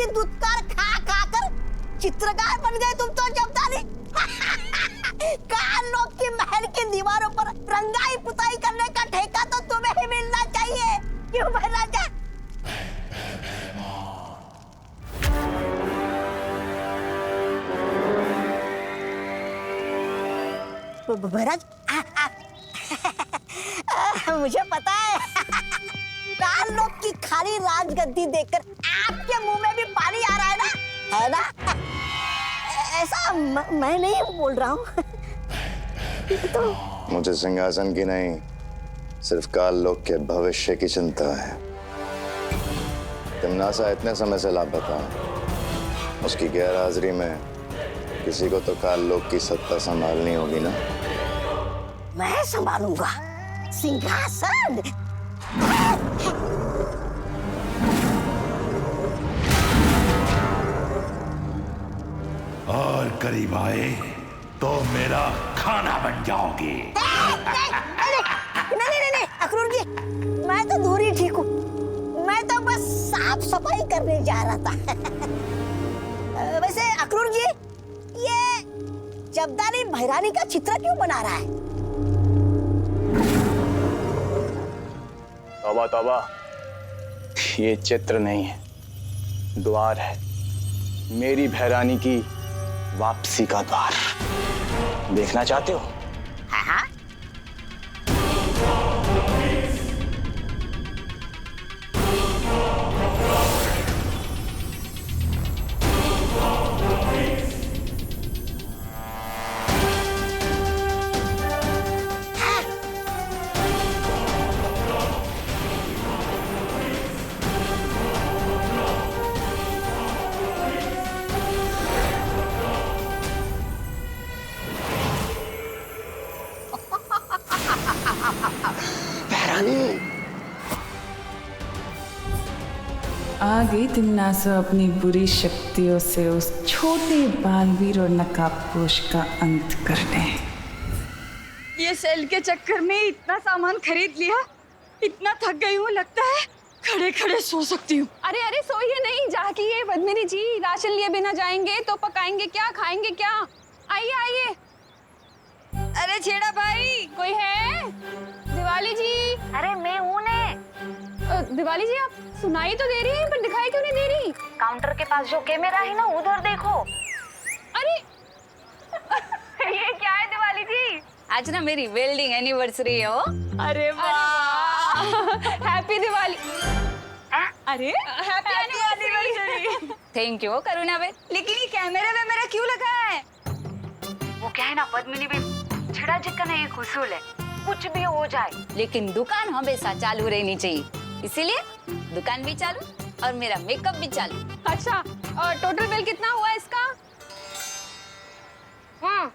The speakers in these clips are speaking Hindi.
की दुत्कार खा खा कर चित्रकार बन गए तुम तो जब्दानी। काल लोग की महल की दीवारों पर रंगाई पुताई करने का ठेका तो तुम्हें ही मिलना चाहिए, क्यों महाराजा? महाराज मुझे पता है काल लोग की खाली राजगद्दी देखकर आपके मुंह में भी पानी आ रहा है ना? ऐसा मैं नहीं बोल रहा हूँ। तो मुझे सिंहासन की नहीं, सिर्फ काल लोक के भविष्य की चिंता है। तिम्नासा इतने समय से लापता है, उसकी गैर हाजिरी में किसी को तो काल लोक की सत्ता संभालनी होगी ना। मैं संभालूंगा सिंहासन। और करीब आए तो मेरा खाना बन जाओगे। नहीं अखरूर जी, मैं तो दूर ही ठीक हूँ। मैं तो बस साफ सफाई करने जा रहा था। वैसे अखरूर जी, ये जब्दानी भैरानी का चित्र क्यों बना रहा है? तौबा तौबा, ये चित्र नहीं है, द्वार है। मेरी भैरानी की वापसी का द्वार। देखना चाहते हो? हाँ। आ गई तिम्नासा अपनी बुरी शक्तियों से उस छोटे बालवीर और नकाबपोश का अंत करने। ये सेल के चक्कर में इतना सामान खरीद लिया, इतना थक गई हूँ, लगता है खड़े खड़े सो सकती हूँ। अरे अरे सोइए नहीं, जागिए पद्मिनी जी। राशन लिए बिना जाएंगे तो पकाएंगे क्या, खाएंगे क्या? आइए आइए। अरे छेड़ा भाई, कोई है? दिवाली जी। अरे मैं हूँ ने। दिवाली जी, आप सुनाई तो दे रही है पर दिखाई क्यों नहीं दे रही? काउंटर के पास जो कैमरा है ना, उधर देखो। अरे ये क्या है दिवाली जी? आज ना मेरी वेल्डिंग एनिवर्सरी है। अरे वाह, हैप्पी दिवाली। अरे हैप्पी एनिवर्सरी। थैंक यू करुणा बहन, लेकिन ये कैमरे में मेरा क्यों लगा है? वो क्या है ना पद्मिनी बहन, छड़ा चिकन एक उसूल है, कुछ भी हो जाए लेकिन दुकान हमेशा चालू रहनी चाहिए, इसीलिए दुकान भी चालू और मेरा मेकअप भी चालू। अच्छा, और टोटल बिल कितना हुआ इसका? हाँ,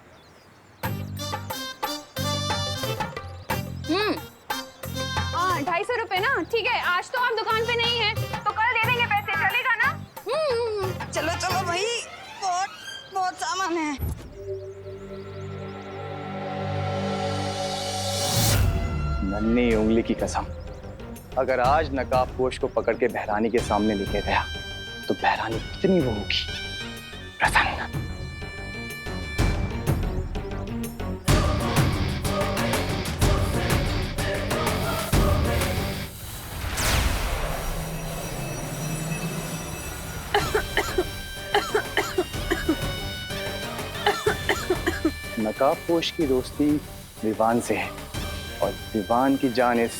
250 रुपए ना। ठीक है, आज तो आप दुकान पे नहीं है तो कल दे देंगे पैसे, चलेगा ना? चलो चलो भाई, बहुत बहुत सामान है। नन्ही उंगली की कसम, अगर आज नकाबपोश को पकड़ के भैरानी के सामने लेके गया तो भैरानी कितनी वो होगी प्रसन्न। नकाबपोश की दोस्ती विवान से है और विवान की जान इस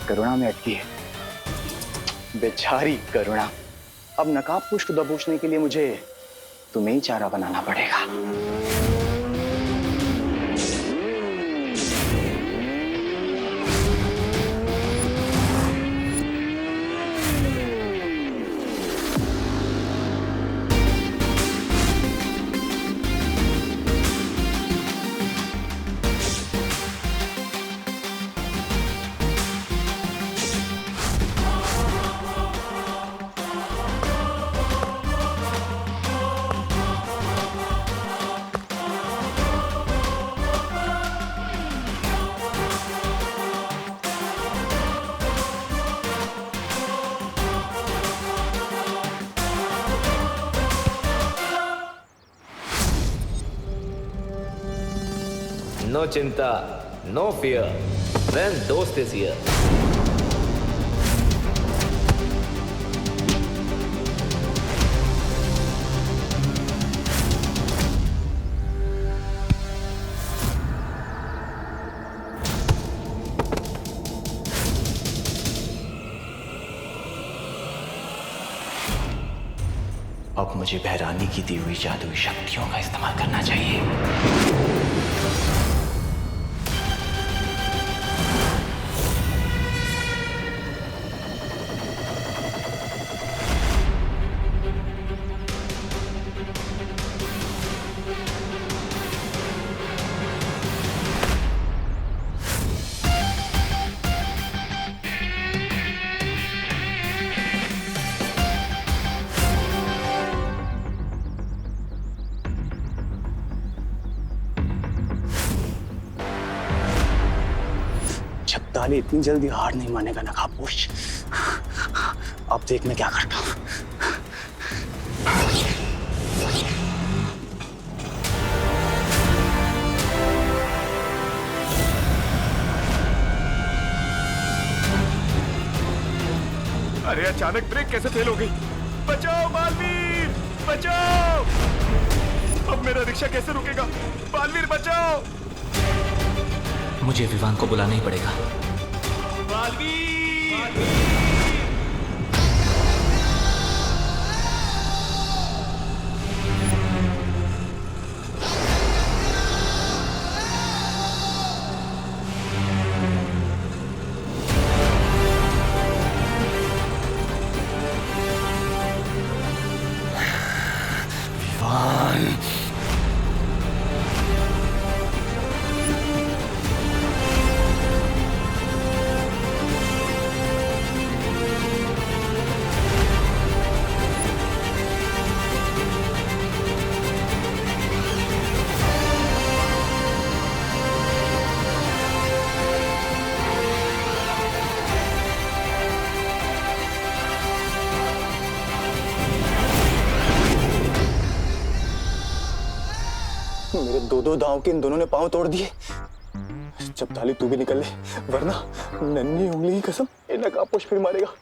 करुणा में अटकी है। बेचारी करुणा, अब नकाबपोश को दबोचने के लिए मुझे तुम्हें ही चारा बनाना पड़ेगा। No chinta, no fear. When dost is here. अब मुझे बहरानी की दी हुई जादुई शक्तियों का इस्तेमाल करना चाहिए। छपताली इतनी जल्दी हार नहीं मानेगा नकाबपोश। अब देख मैं क्या करता हूँ। अरे अचानक ब्रेक कैसे फेल हो गई? बचाओ बालवीर, बचाओ! अब मेरा रिक्शा कैसे रुकेगा? बालवीर बचाओ! मुझे विवान को बुलाना ही पड़ेगा। मेरे दो दांव के इन दोनों ने पांव तोड़ दिए। छपताली तू भी निकल ले, वरना नन्ही उंगली की कसम ये नकाबपोश फिर मारेगा।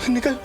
निकल।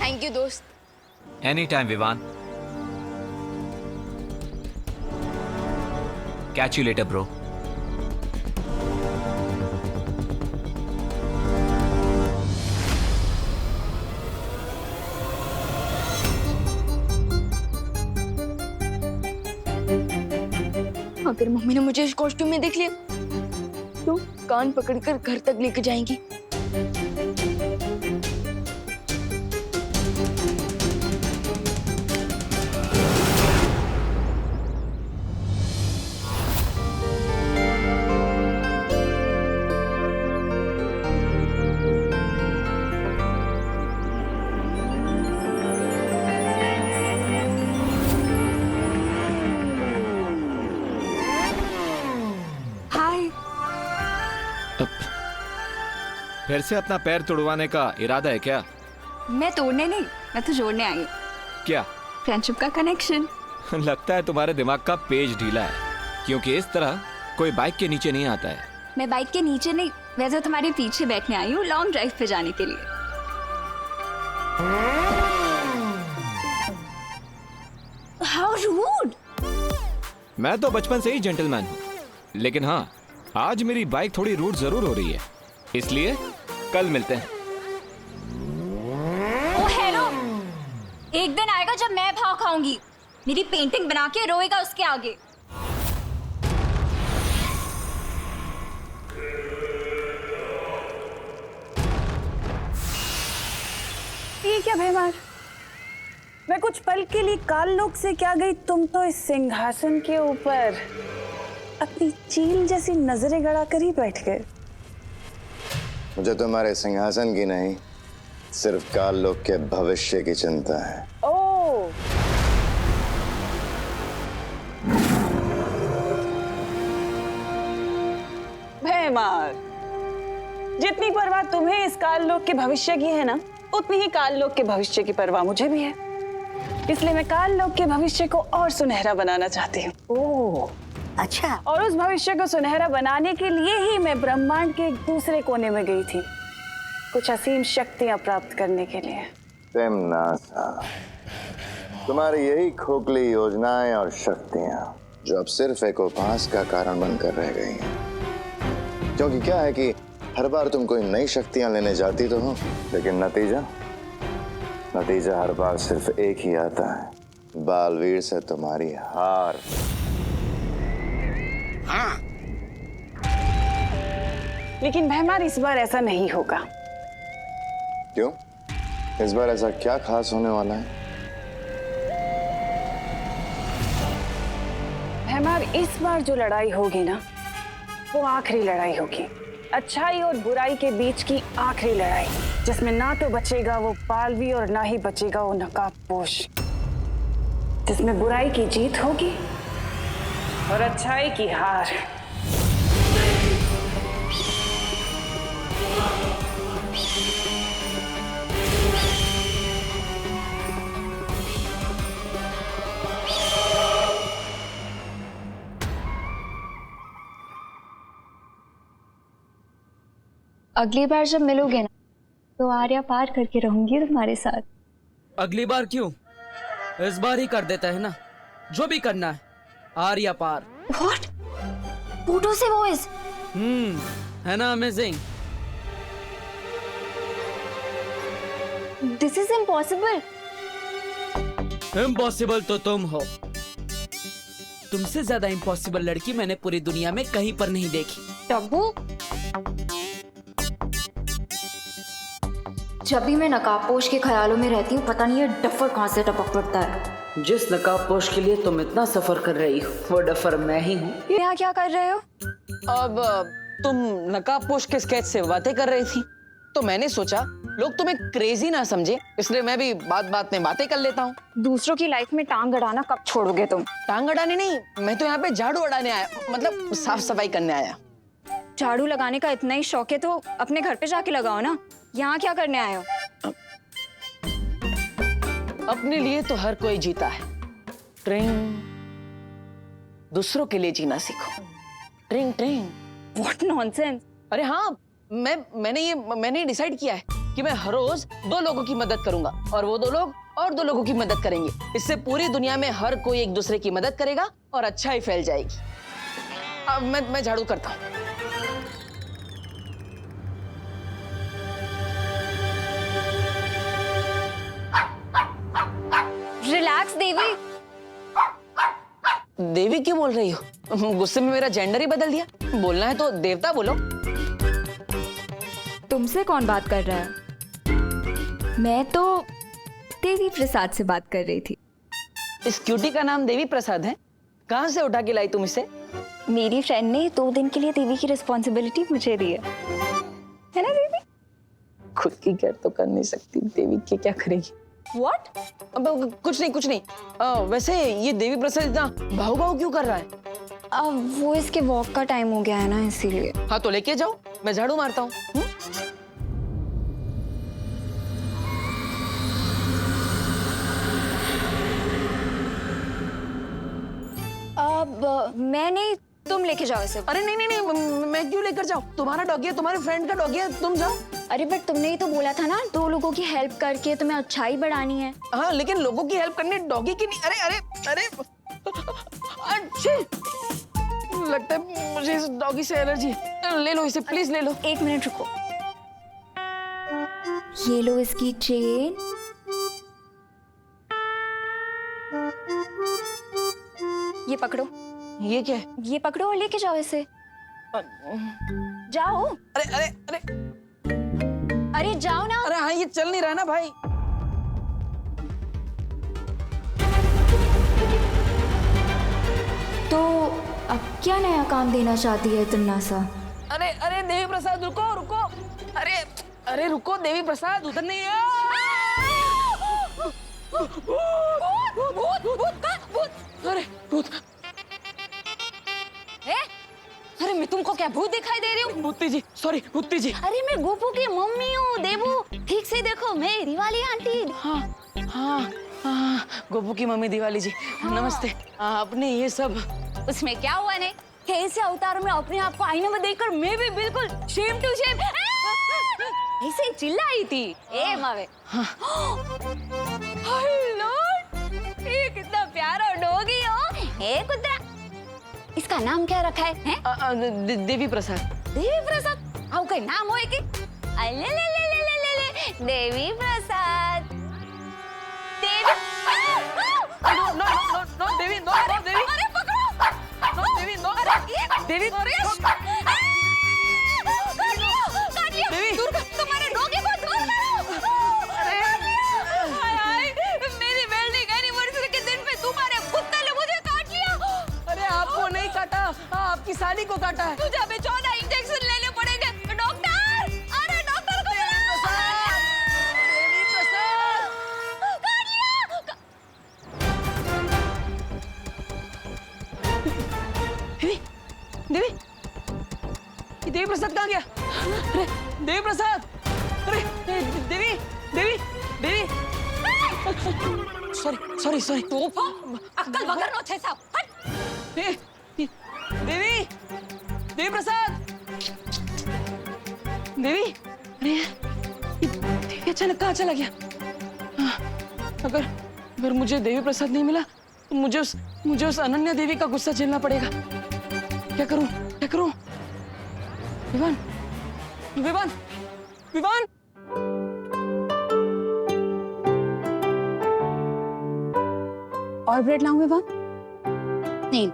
थैंक यू दोस्त। Any time Vivaan. Catch you later bro. अगर मम्मी ने मुझे इस कॉस्ट्यूम में देख लिया तो कान पकड़कर घर तक लेकर जाएंगी। फिर से अपना पैर तोड़वाने का इरादा है क्या? मैं तोड़ने नहीं, मैं तो जोड़ने आई। क्या? फ्रेंडशिप का कनेक्शन। लगता है तुम्हारे दिमाग का पेज ढीला है, क्योंकि इस तरह कोई बाइक के नीचे नहीं आता है। मैं बाइक के नीचे नहीं, वैसे तुम्हारे पीछे बैठने आई हूँ लॉन्ग ड्राइव पे जाने के लिए। How rude! मैं तो बचपन से ही जेंटलमैन हूँ, लेकिन हाँ आज मेरी बाइक थोड़ी रूड जरूर हो रही है, इसलिए कल मिलते हैं। ओ हेलो, एक दिन आएगा जब मैं भाव खाऊंगी। मेरी पेंटिंग बना के रोएगा उसके आगे। नहीं क्या भैमार? मैं कुछ पल के लिए काल लोक से क्या गई, तुम तो इस सिंहासन के ऊपर अपनी चील जैसी नजरें गड़ा कर ही बैठ गए। मुझे तुम्हारे सिंहासन की नहीं, सिर्फ काल लोक के भविष्य की चिंता है। ओ, भैमार, जितनी परवाह तुम्हें इस काल लोक के भविष्य की है ना, उतनी ही काल लोक के भविष्य की परवाह मुझे भी है। इसलिए मैं काल लोक के भविष्य को और सुनहरा बनाना चाहती हूँ। ओह, अच्छा। और उस भविष्य को सुनहरा बनाने के लिए ही मैं ब्रह्मांड के एक दूसरे कोने में गई थी, कुछ असीम शक्तियां प्राप्त करने के लिए। तिम्नासा, तुम्हारी यही खोखली योजनाएं और शक्तियां जो अब सिर्फ एक उपहास का कारण बनकर रह गई हैं। क्योंकि क्या है कि हर बार तुम कोई नई शक्तियां लेने जाती तो हो, लेकिन नतीजा हर बार सिर्फ एक ही आता है, बालवीर से तुम्हारी हार। हाँ। लेकिन भैमार, इस बार ऐसा नहीं होगा। क्यों? इस बार ऐसा क्या खास होने वाला है? भैमार, इस बार जो लड़ाई होगी ना, वो आखिरी लड़ाई होगी, अच्छाई और बुराई के बीच की आखिरी लड़ाई, जिसमें ना तो बचेगा वो बालवी और ना ही बचेगा वो नकाबपोश, जिसमें बुराई की जीत होगी और अच्छाई की हार। अगली बार जब मिलोगे ना, तो आर्या पार करके रहूंगी तुम्हारे साथ। अगली बार क्यों? इस बार ही कर देता है ना, जो भी करना है। आर्या पार। What? Pluto से वॉइस? है ना amazing? This is impossible. Impossible तो तुम हो। तुमसे ज्यादा इम्पॉसिबल लड़की मैंने पूरी दुनिया में कहीं पर नहीं देखी। टब्बू, जब भी मैं नकाबपोश के ख्यालों में रहती हूँ, पता नहीं ये डफर कहाँ से टपक पड़ता है। जिस नकाबपोश के लिए तुम इतना सफर कर रही हो, वो डफर मैं ही हूँ। यहाँ क्या कर रहे हो? अब तुम नकाबपोश के स्केच से बातें कर रही थी, तो मैंने सोचा लोग तुम्हें क्रेजी ना समझे, इसलिए मैं भी बात बात में बातें कर लेता हूँ। दूसरों की लाइफ में टांग अड़ाना कब छोड़ोगे तुम? टांग अड़ाने नहीं, मैं तो यहाँ पे झाड़ू अड़ाने आया, मतलब साफ सफाई करने आया। झाड़ू लगाने का इतना ही शौक है तो अपने घर पे जाके लगाओ ना, यहाँ क्या करने आए हो? अपने लिए तो हर कोई जीता है, ट्रिंग। दूसरों के लिए जीना सीखो, ट्रिंग ट्रिंग। What nonsense! अरे हाँ, मैंने डिसाइड किया है कि मैं हर रोज 2 लोगों की मदद करूंगा और वो 2 लोग और 2 लोगों की मदद करेंगे। इससे पूरी दुनिया में हर कोई एक दूसरे की मदद करेगा और अच्छाई फैल जाएगी। अब मैं झाड़ू करता हूँ। रिलैक्स देवी। देवी क्यों बोल रही हो? गुस्से में मेरा जेंडर ही बदल दिया। बोलना है तो देवता बोलो। तुमसे कौन बात कर रहा है? मैं तो देवी प्रसाद से बात कर रही थी। इस क्यूटी का नाम देवी प्रसाद है? कहाँ से उठा के लाई तुम इसे? मेरी फ्रेंड ने 2 दिन के लिए देवी की रिस्पॉन्सिबिलिटी मुझे दी है ना देवी? खुद की केयर तो कर नहीं सकती, देवी की क्या करेगी? What? अब कुछ नहीं। वैसे ये देवी प्रसाद इतना भाव क्यों कर रहा है? अब वो इसके वॉक का टाइम हो गया है ना, इसीलिए। हाँ तो लेके जाओ, मैं झाड़ू मारता हूँ। अब मैं नहीं, तुम लेके जाओ इसे। अरे नहीं, मैं क्यों लेकर जाऊँ? तुम्हारा डॉगी है, तुम्हारे फ्रेंड का डॉगी है, तुम जाओ। अरे बट तुमने ही तो बोला था ना 2 लोगों की हेल्प करके तुम्हें अच्छाई बढ़ानी है। हाँ, लेकिन लोगों की हेल्प करने डॉगी की नहीं। अरे अच्छे लगता है मुझे इस डॉगी से एलर्जी। ले लो इसे, प्लीज ले लो। 1 मिनट रुको। ये लो इसकी चेन। ये पकड़ो। ये क्या है? ये पकड़ो और लेके जाओ इसे। जाओ। अरे अरे जाओ ना। अरे हाँ, ये चल नहीं रहा ना भाई। क्या नया काम देना चाहती है तुम सा? अरे अरे देवी प्रसाद रुको रुको, अरे अरे रुको देवी प्रसाद, उधर नहीं है। भूत भूत भूत भूत, अरे भूत। अरे मैं तुमको क्या भूत दिखाई दे रही हूँ? भूती जी, सॉरी भूती जी। अरे मैं गोपू की मम्मी हूँ देवू, ठीक से देखो, मैं दिवाली आंटी। हाँ हाँ हाँ, गोपू की मम्मी दिवाली जी, नमस्ते। आपने ये सब, उसमें क्या हुआ ने? कैसे अवतार में अपने आप को आईने में देखकर मैं भी बिल्कुल शेम टू शेम ऐसे चिल्लाई थी। ए मावे, हेलो, ये कितना प्यारा डॉगी हो। ए कुत्ता, इसका नाम क्या रखा है? देवी प्रसाद। देवी प्रसाद? आओ कोई नाम होए कि? अले ले ले ले ले ले ले, देवी प्रसाद। देवी, नो नो नो नो देवी, नो नो देवी। अरे पकड़ो, नो देवी, नो देवी। काट लिया, देवी। दूर कर, तुम्हारे डॉगी को दूर करो। हाय हाय, मेरी वेल्डिंग एनिवर्सरी के दिन पे तुम्हारे कुत्ते ने मुझे काट लिया। अरे आपको नहीं काटा, आपकी साली को काटा है। तुझे अभी 14 इंजेक्शन लेने पड़ेंगे। डॉक्टर, अरे डॉक्टर को बुलाओ। देवी प्रसाद, काट लिया। देवी, देवी, ये देवी प्रसाद कहाँ गया? अरे देवी प्रसाद, अरे Devi, Devi, Devi. Sorry sorry sorry. तो अक्कल वगर नो छे साहब, हट। देवी, देवी प्रसाद, देवी। अरे ये देवी अचानक कहाँ चला गया? अगर अगर मुझे देवी प्रसाद नहीं मिला तो मुझे उस अनन्या देवी का गुस्सा झेलना पड़ेगा। क्या करूं, क्या करूं? विवान, विवान, विवान। और ब्रेड लाऊं विवान? नहीं।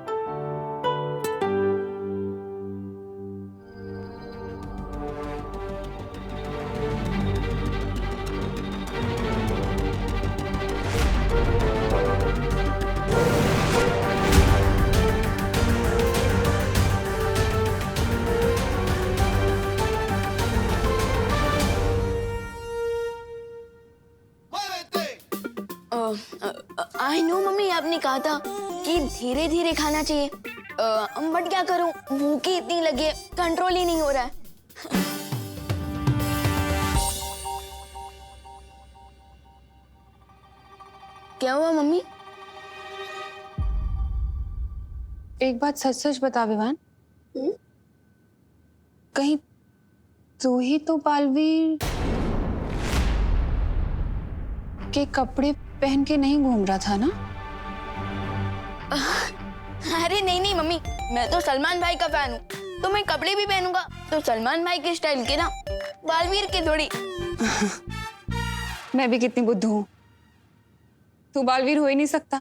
आई नो मम्मी, आपने कहा था कि धीरे धीरे खाना चाहिए, बट क्या करूं, भूख ही इतनी लगी है, कंट्रोल ही नहीं हो रहा है। क्या हुआ मम्मी? एक बात सच सच बता विवान, कहीं तू ही तो बालवीर के कपड़े पहन के नहीं घूम रहा था ना? अरे नहीं नहीं मम्मी, मैं तो सलमान भाई का फैन हूँ, तो मैं कपड़े भी पहनूंगा तो सलमान भाई के स्टाइल के ना, बालवीर के थोड़ी। मैं भी कितनी बुद्धू हूँ, तू बालवीर हो ही नहीं सकता।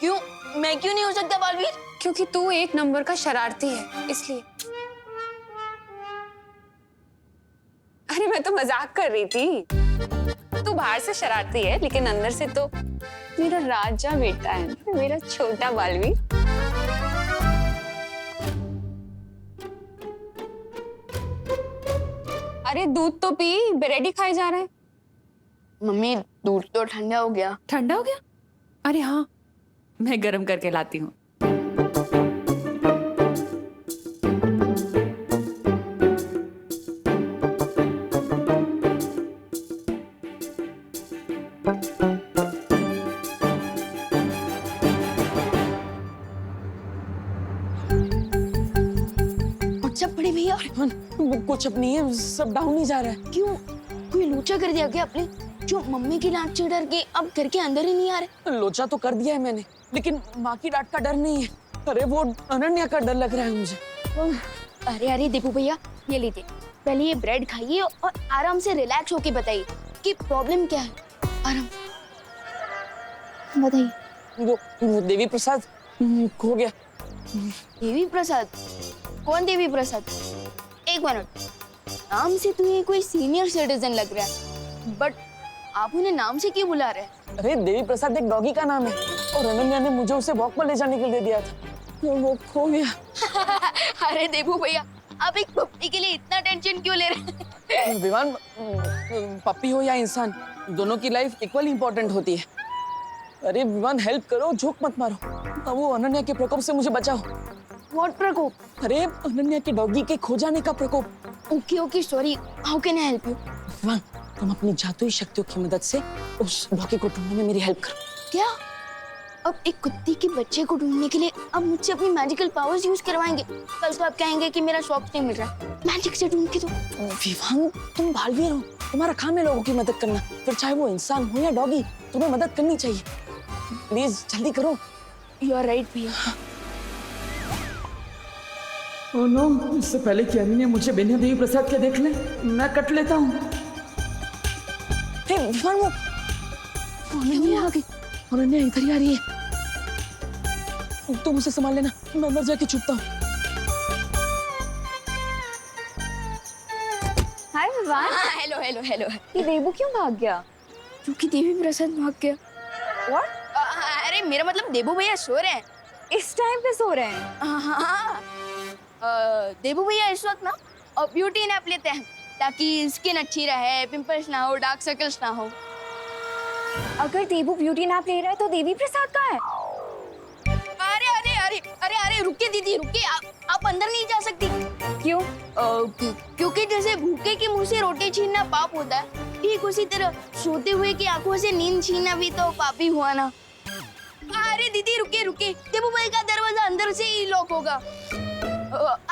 क्यों? मैं क्यों नहीं हो सकता बालवीर? क्योंकि तू एक नंबर का शरारती है, इसलिए। अरे मैं तो मजाक कर रही थी, तू बाहर से शरारती है लेकिन अंदर से तो मेरा राजा बेटा है ना, मेरा छोटा बालवीर। अरे दूध तो पी, ब्रेड ही खाए जा रहा है। मम्मी दूध तो ठंडा हो गया। ठंडा हो गया? अरे हाँ, मैं गर्म करके लाती हूँ। बड़े भैया, कुछ अब नहीं है, सब डाउन ही जा रहा है। क्यों? कोई लोचा कर दिया क्या आपने? जो मम्मी की डांट से डर के अब घर के अंदर ही नहीं आ रहे? लोचा तो कर दिया है मैंने, लेकिन माँ की डांट का डर नहीं है। अरे वो अनन्या का डर लग रहा है मुझे। अरे अरे दीपू भैया, ये लीजिए, पहले ये ब्रेड खाइए और आराम से रिलैक्स होके बताइए कि प्रॉब्लम क्या है। आराम बताइए। वो देवी प्रसाद खो गया। देवी प्रसाद? कौन देवी प्रसाद? एक मिनट, नाम से तो ये कोई सीनियर सिटीजन लग रहा है, बट आप उन्हें नाम से क्यों बुला रहे हैं? अरे देवी प्रसाद एक डॉगी का नाम है और अनन्या ने मुझे उसे वॉक पर ले जाने के लिए दिया था, वो खो गया। अरे देबू भैया, आप एक पप्पी के लिए इतना टेंशन क्यों ले रहे हैं? विवान, पप्पी हो या इंसान, दोनों की लाइफ इक्वली इम्पोर्टेंट होती है। अरे विवान, हेल्प करो, झोंक मत मारो। अब वो अनन्या के प्रकोप से मुझे बचाओ। व्हाट प्रकोप? अरे अनन्या के डॉगी के खो जाने का प्रकोप। Okay okay, sorry, how can I help you? Vivaan, तुम अपनी जादुई शक्तियों की मदद से उस डॉगी को ढूंढने में मेरी हेल्प करो। क्या? अब एक कुत्ते के बच्चे को ढूंढने के लिए अब मुझसे अपनी मैजिकल पावर्स यूज करवाएंगे? कल तो आप कहेंगे कि मेरा सॉक्स नहीं मिल रहा, मैजिक से ढूंढ के दो। विवान, तुम बालवीर हो, तुम्हारा काम है लोगों की मदद करना, फिर चाहे वो इंसान हो या डॉगी, तुम्हें मदद करनी चाहिए। प्लीज जल्दी करो। यू आर राइट भैया। ओह नो, इससे पहले कि अनन्या मुझे बिना देवी प्रसाद के देख ले, मैं कट लेता हूँ। विवान, वो अनन्या आ गई। अनन्या इधर ही आ रही है। तुम उसे संभाल लेना, मैं अंदर जाके छुपता हूँ। Hi Vivaan. Hello hello hello. ये देबू क्यों भाग गया? क्योंकि देवी प्रसाद भाग गया। व्हाट? अरे मेरा मतलब देबू भैया सो रहे हैं। इस टाइम पे सो रहे हैं? हाँ। देबू भैया इस वक्त ना ब्यूटी नैप लेते हैं ताकि स्किन अच्छी रहे, पिंपल्स ना हो, डार्क सर्कल्स ना हो। अगर देबू ब्यूटी नैप ले रहा है तो देवी प्रसाद कहाँ है? अरे अरे अरे अरे अरे रुकिए दीदी, रुकिए, आप अंदर नहीं जा सकती। क्यों? क्योंकि जैसे भूखे के मुंह से रोटी छीनना पाप होता है, ठीक उसी तरह सोते हुए की आंखों से नींद छीनना भी तो पाप ही हुआ ना। अरे दीदी रुकिए रुकिए, देबू भाई का दरवाजा अंदर से ही लॉक होगा,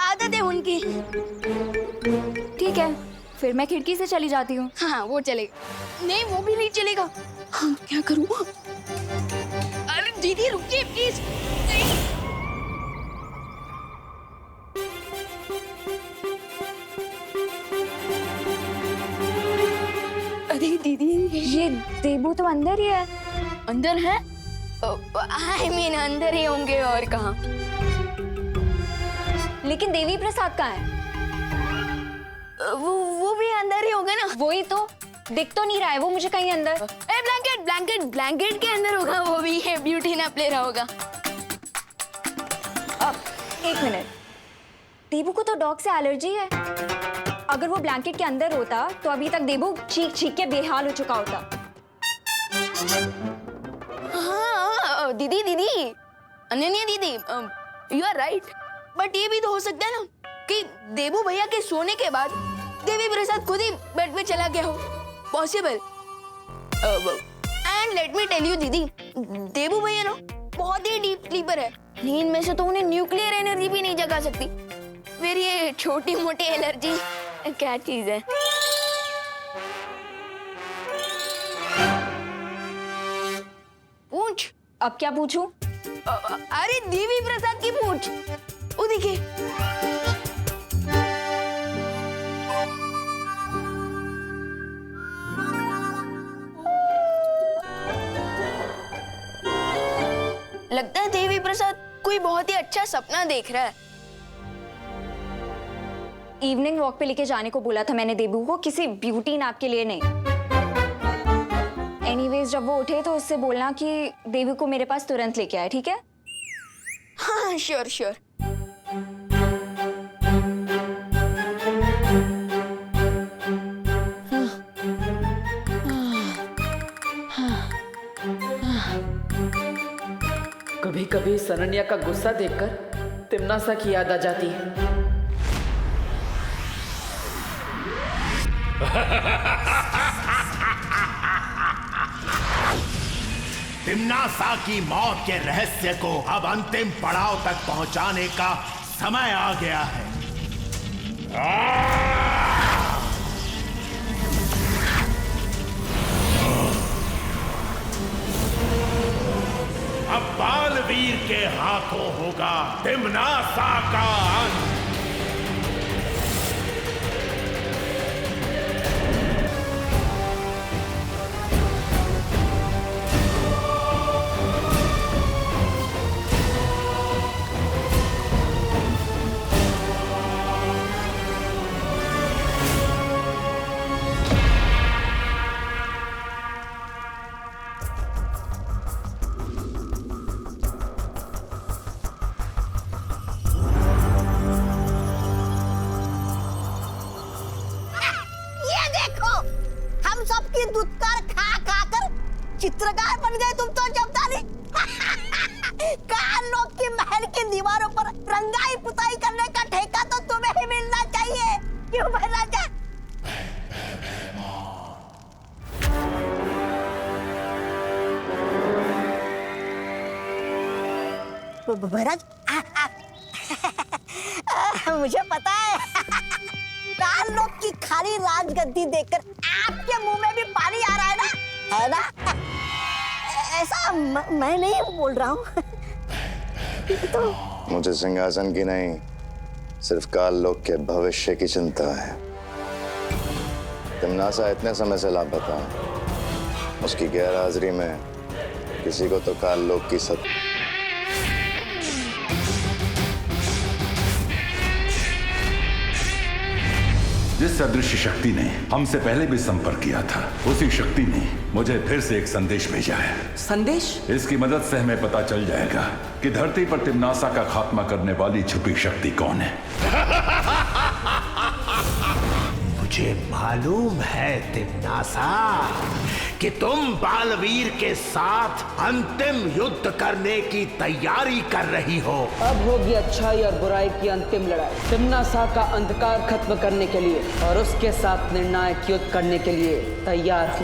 आदत है उनकी। ठीक है, फिर मैं खिड़की से चली जाती हूँ। हाँ वो चलेगा। नहीं वो भी नहीं चलेगा। हाँ, क्या करूँ? अरे दीदी रुकिए प्लीज। अरे दीदी, ये देबू तो अंदर ही है। अंदर है? आई मीन अंदर ही होंगे और कहाँ। लेकिन देवी प्रसाद कहाँ है? वो भी अंदर ही होगा ना। वही तो, दिख तो नहीं रहा है वो मुझे कहीं अंदर। ब्लैंकेट ब्लैंकेट ब्लैंकेट के अंदर होगा, वो भी है, ब्यूटी नैप ले रहा होगा। एक मिनट, देबू को तो डॉग से एलर्जी है। अगर वो ब्लैंकेट के अंदर होता तो अभी तक देबू चीख चीख के बेहाल हो चुका होता। हाँ दीदी दीदी, अनन्या दीदी, यू आर राइट। बट ये भी तो हो सकता है ना कि देबू भैया के सोने के बाद देवी प्रसाद खुद ही बेड पे चला गया हो। Possible. And let me tell you दीदी, देबू भैया ना बहुत ही डीप स्लीपर है। नींद में से तो उन्हें न्यूक्लियर एनर्जी भी नहीं जगा सकती। फिर ये छोटी मोटी एलर्जी क्या चीज है? पूछ। अब क्या पूछूं? अरे देवी प्रसाद की पूछ। वो देखिए। लगता है देवी प्रसाद कोई बहुत ही अच्छा सपना देख रहा है। इवनिंग वॉक पे लेके जाने को बोला था मैंने देबू को, किसी ब्यूटी नैप के लिए नहीं। एनीवेज जब वो उठे तो उससे बोलना कि देवी को मेरे पास तुरंत लेके आए, ठीक है? हाँ श्योर श्योर। कभी कभी अनन्या का गुस्सा देखकर तिम्नासा की याद आ जाती है। तिम्नासा की मौत के रहस्य को अब अंतिम पड़ाव तक पहुंचाने का समय आ गया है। अब बालवीर के हाथों होगा तिम्नासा का अंत। क्यों महाराजा? महाराज मुझे पता है लाल लोग की खाली राजगद्दी देखकर आपके मुंह में भी पानी आ रहा है ना? ऐसा मैं नहीं बोल रहा हूँ। तो मुझे सिंहासन की नहीं, सिर्फ काल लोक के भविष्य की चिंता है। तिम्नासा इतने समय से लापता है, उसकी गैर हाजिरी में किसी को तो काल लोक की जिस अदृश्य शक्ति ने हमसे पहले भी संपर्क किया था, उसी शक्ति ने मुझे फिर से एक संदेश भेजा है। संदेश? इसकी मदद से हमें पता चल जाएगा कि धरती पर तिम्नासा का खात्मा करने वाली छुपी शक्ति कौन है। मुझे मालूम है तिम्नासा कि तुम बालवीर के साथ अंतिम युद्ध करने की तैयारी कर रही हो। अब होगी अच्छाई और बुराई की अंतिम लड़ाई, तिम्नासा का अंधकार खत्म करने के लिए और उसके साथ निर्णायक युद्ध करने के लिए तैयार